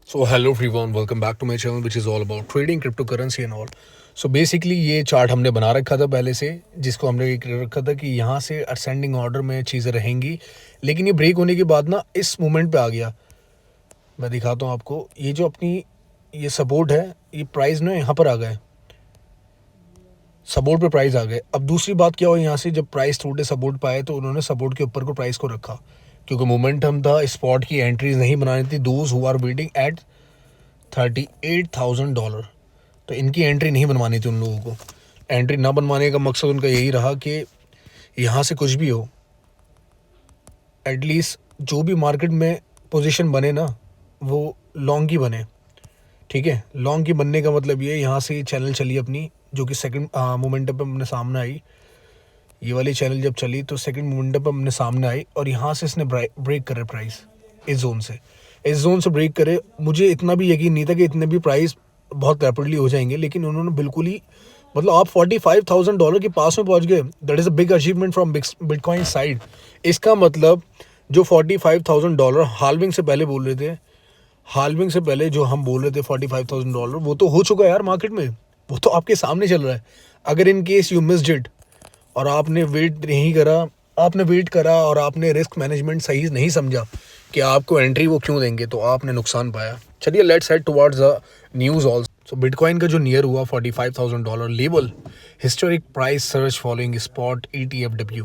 So hello everyone, welcome back to my channel which is all about trading cryptocurrency and all. So basically ये chart हमने बना रखा था पहले से, जिसको हमने कर रखा था कि यहाँ से असेंडिंग ऑर्डर में चीज़ें रहेंगी, लेकिन ये ब्रेक होने के बाद ना इस मोमेंट पे आ गया। मैं दिखाता हूँ आपको, ये जो अपनी ये सपोर्ट है, ये प्राइस ना यहाँ पर आ गए, सपोर्ट पे प्राइस आ गए। अब दूसरी बात क्या हुई, यहाँ से जब प्राइस टूटे सपोर्ट पाए तो उन्होंने सपोर्ट के ऊपर को प्राइस को रखा, क्योंकि मोमेंटम था, स्पॉट की एंट्रीज नहीं बनानी थी। Those who are waiting at $38,000, तो इनकी एंट्री नहीं बनवानी थी उन लोगों को। एंट्री ना बनवाने का मकसद उनका यही रहा कि यहाँ से कुछ भी हो, एटलीस्ट जो भी मार्केट में पोजीशन बने ना वो लॉन्ग की बने। ठीक है, लॉन्ग की बनने का मतलब ये, यहाँ से चैनल चली अपनी, जो कि सेकंड मोमेंटम पे अपने सामने आई। ये वाली चैनल जब चली तो सेकंड मोमेंटम पे अपने सामने आई, और यहाँ से इसने ब्रेक करे प्राइस इस जोन से ब्रेक करे। मुझे इतना भी यकीन नहीं था कि इतने भी प्राइस बहुत रैपिडली हो जाएंगे, लेकिन उन्होंने बिल्कुल ही, मतलब आप $45,000 के पास में पहुंच गए। That is a big achievement from bitcoin side. इसका मतलब जो $45,000 हाल्विंग से पहले बोल रहे थे, हाल्विंग से पहले जो हम बोल रहे थे $45,000, वो तो हो चुका है यार मार्केट में, वो तो आपके सामने चल रहा है। अगर in case you missed it और आपने वेट नहीं करा, आपने वेट करा और आपने रिस्क मैनेजमेंट सही नहीं समझा कि आपको एंट्री वो क्यों देंगे, तो आपने नुकसान पाया। चलिए let's head towards the news also. So bitcoin का जो नियर हुआ $45,000 level, historic price search following spot ETFW।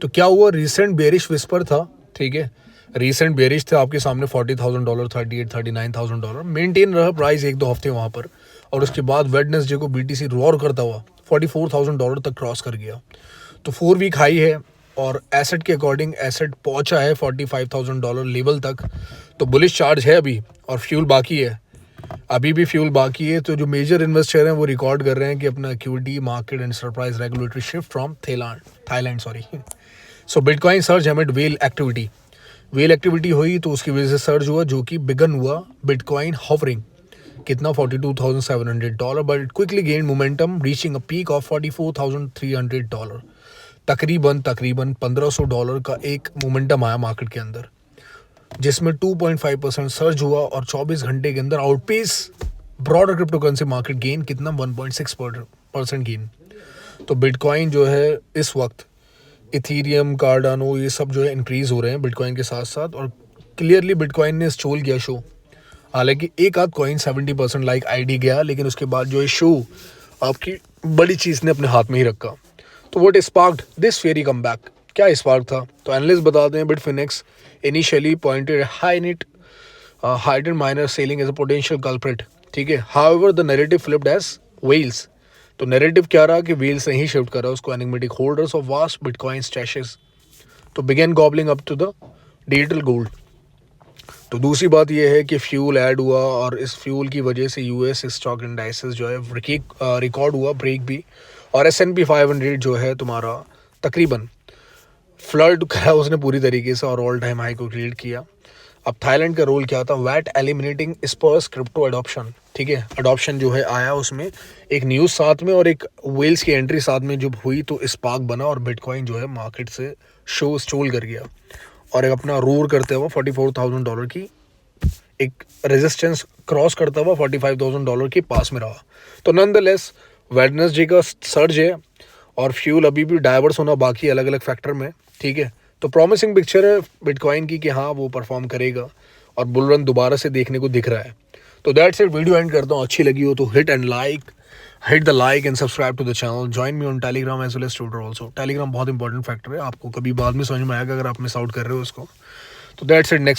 तो क्या हुआ, रिसेंट बेरिश विस्पर था, ठीक है, रिसेंट बेरिश थे आपके सामने $40,000, 38, $39,000 मेंटेन रहा प्राइस एक दो हफ्ते वहाँ पर, और उसके बाद वेडनेसडे को BTC रोर करता हुआ $44,000 तक क्रॉस कर गया। तो 4 वीक हाई है, और एसेट के अकॉर्डिंग एसेट पहुंचा है $45,000 लेवल तक। तो बुलिश चार्ज है अभी, और फ्यूल बाकी है, अभी भी फ्यूल बाकी है। तो जो मेजर इन्वेस्टर हैं वो रिकॉर्ड कर रहे हैं कि अपना equity market and surprise regulatory shift from Thailand so bitcoin surge एमिड well activity हुई, तो उसकी वजह से सर्ज हुआ, जो कि बिगन हुआ बिटकॉइन हॉवरिंग कितना $42,700, but quickly gain momentum reaching a peak of $44,300। तकरीबन $1,500 का एक मोमेंटम आया मार्केट के अंदर, जिसमें 2.5% सर्ज हुआ, और 24 घंटे के अंदर outpace broader crypto currency market gain कितना 1.6% गेन। तो बिटकॉइन जो है इस वक्त, इथीरियम, कार्डानो, ये सब जो है इंक्रीज हो रहे हैं बिटकॉइन के साथ साथ, और क्लियरली बिटकॉइन ने स्टोल किया शो। हालांकि एक आध कॉइन 70% लाइक ID गया, लेकिन उसके बाद जो है शो आपकी बड़ी चीज़ ने अपने हाथ में ही रखा। तो what sparked this ferry come back, क्या स्पार्क था? तो एनालिस्ट बताते हैं Bitfinex initially pointed heightened minor selling as a potential culprit, ठीक है। However the narrative flipped as whales। तो नैरेटिव क्या रहा कि व्हील्स ने ही शिफ्ट करा उसको, enigmatic holders of vast bitcoin stashes तो began gobbling up to the digital gold. तो दूसरी बात यह है कि फ्यूल ऐड हुआ, और इस फ्यूल की वजह से US स्टॉक इंडाइसेस जो है रिकॉर्ड हुआ ब्रेक भी, और S&P 500 जो है तुम्हारा तकरीबन फ्लड करा उसने पूरी तरीके से, और ऑल टाइम हाई को क्रिएट किया। अब थाईलैंड का रोल क्या था, वैट एलिमिनेटिंग स्पर्स क्रिप्टो अडॉप्शन, ठीक है, अडॉप्शन जो है आया, उसमें एक न्यूज़ साथ में और एक वेल्स की एंट्री साथ में जब हुई तो स्पार्क बना, और बिटकॉइन जो है मार्केट से शो स्टोल कर गया, और एक अपना रोर करते हुआ $44,000 की एक रेजिस्टेंस क्रॉस करता हुआ $45,000 के पास में रहा। तो नॉनदलेस वेडनेसडे का सर्ज है, और फ्यूल अभी भी डाइवर्स होना बाकी अलग अलग फैक्टर में, ठीक है। तो प्रॉमिसिंग पिक्चर है बिटकॉइन की कि हाँ वो परफॉर्म करेगा, और बुल रन दोबारा से देखने को दिख रहा है। तो दैट्स इट, वीडियो एंड करता हूँ। अच्छी लगी हो तो hit the like and subscribe to the channel. Join me on Telegram as well as Twitter also. Telegram बहुत इंपॉर्टेंट फैक्टर है, आपको कभी बाद में समझ में आएगा अगर आप मिस आउट कर रहे हो उसको। तो दैट्स इट, नेक्स्ट